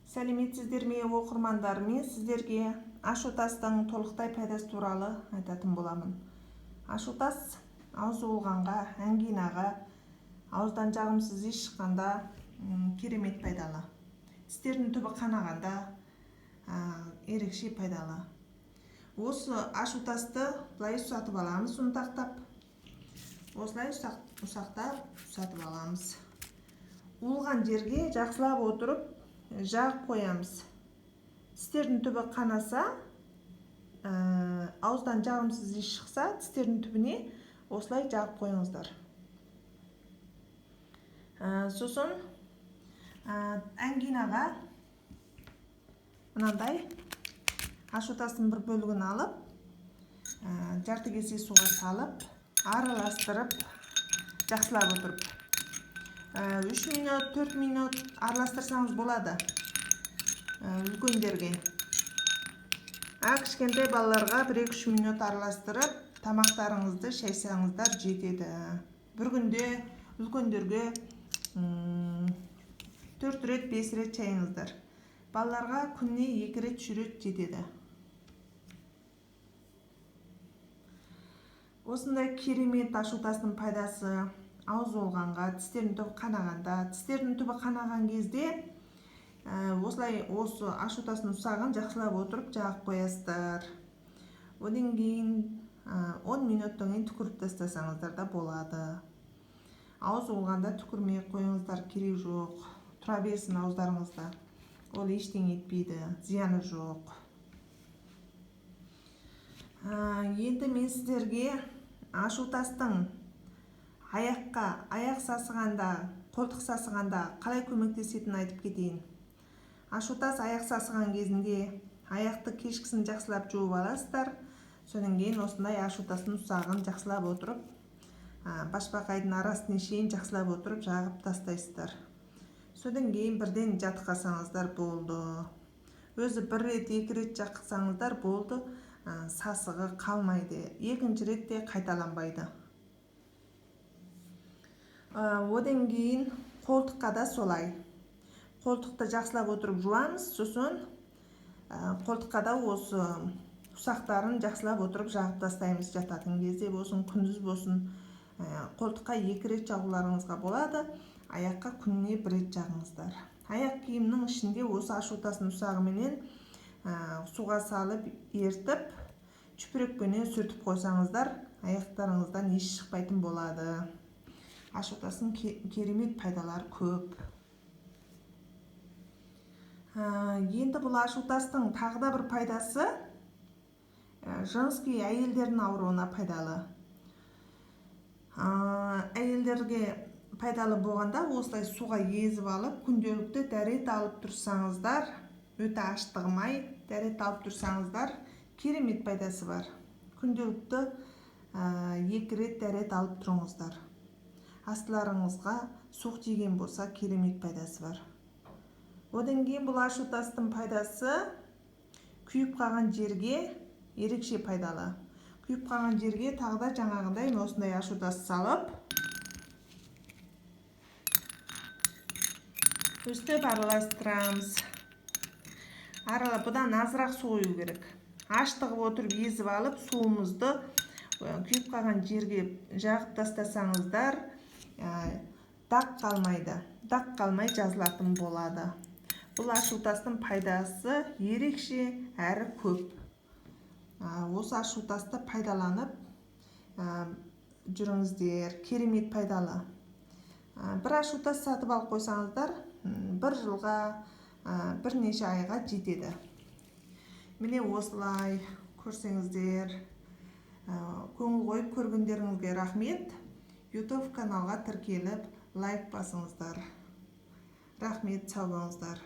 Сәлеметсіздер ме оқырмандар, мен сіздерге ашутастың толықтай пайдасы туралы айтатын боламын. Ашутас ауыз болғанға, ангинаға, ауыздан жағымсыз иіс шыққанда керемет пайдалы. Тістердің түбі қанағанда ерекше пайдалы. Осы ашутасты былай ұсатып аламыз, ұнтақтап. Осылай ұсақтап ұсатып аламыз. Улған жерге жақсылап отырып жағып қоямыз. Тістердің түбі қанаса, ауыздан жағымсыз иіс шықса, тістердің түбіне осылай жағып қойыңыздар. Сосын ангинаға мынандай ашутастың бір бөлігін алып, жарты кесе суға салып, араластырып, жақсылап отырып 3 минут, 4 минут араластырсаңыз болады үлкендерге. Кішкентай балаларға 1-3 минут араластырып, тамақтарыңызды шайсаңыздар жетеді. Bir күнде үлкендерге 4 рет, 5 рет шайыңыздар. Балаларға күніне 2 рет, 3 рет жетеді. Осындай керемет ашутастың пайдасы ауыз болғанға, тістердің түбі қанағанда, тістердің түбі қанаған кезде осылай осы ашутастың ұсағын жақсылап отырып жағып қоясыздар. Одан кейін 10 минуттан кейін түкіріп тастасаңыздар да болады. Ауыз болғанда түкірмей қойыңыздар, керек жоқ. Тұра берсін ауыздарыңызда. Ол ештеңе етпейді, зияны жоқ. Енді мен сіздерге ашутастың аяқ сасығанда, қолтық сасығанда қалай көмектесетінін айтып кетейін. Ашутас аяқ сасыған кезінде аяқты кешкісін жақсылап жуып аласыздар. Содан кейін осындай ашутастың ұсағын жақсылап отырып, башпақайдың арасына шейін жақсылап отырып жағып тастайсыздар. Содан кейін бірден жатқасаңыздар болды. Өзі 1 рет, 2 рет жақсаңыздар болды, сасығы қалмайды. Екінші ретте қайталанбайды. Одан кейін қолтыққа да солай. Қолтықты жақсылап отырып жуамыз, сосын қолтыққа да осы ұсақтарын жақсылап отырып жағып тастаймыз жататын кезде болсын, күндіз болсын. Қолтыққа 2 рет жағуларыңызға болады, аяққа күніне 1 рет жағыңыздар. Аяқ киімнің ішінде осы ашутастың ұсағыменен суға салып, ертіп, чүпірекпенен сүртіп қойсаңыздар, аяқтарыңыздан иіс шықпайтын болады. Ашутастың керемет пайдалары көп. Енді бұл ашутастың тағы да бір пайдасы женский әйелдердің ауруына пайдалы. Әйелдерге пайдалы болғанда осылай суға езіп алып, күнделікті дәрет алып тұрсаңыздар, өте аштығымай дәрет алып тұрсаңыздар, керемет пайдасы бар. Күнделікті 2 рет дәрет алып тұрыңыздар. Астыларыңызға суық тиген болса, керемет пайдасы бар. Одан кейін бұл ашутастың пайдасы күйіп қалған жерге ерекше пайдалы. Күйіп қалған жерге тағы да жаңағындай осындай ашутас салып, өстіп араластырамыз. Бұдан азырақ су құю керек. Аштығып отырып езіп алып, суымызды күйіп қалған жерге жағып тастасаңыздар, дақ қалмайды. Дақ қалмай жазылатын болады. Бұл ашутастың пайдасы ерекше әрі көп. Осы ашутасты пайдаланып жүріңіздер, керемет пайдалы. Бір ашутас сатып алып қойсаңыздар, 1 жылға, бірнеше айға жетеді. Міне осылай көрсеңіздер, көңіл қойып көргендеріңізге рахмет. YouTube каналға тіркеліп, лайк басыңыздар. Рахмет, сау болыңыздар.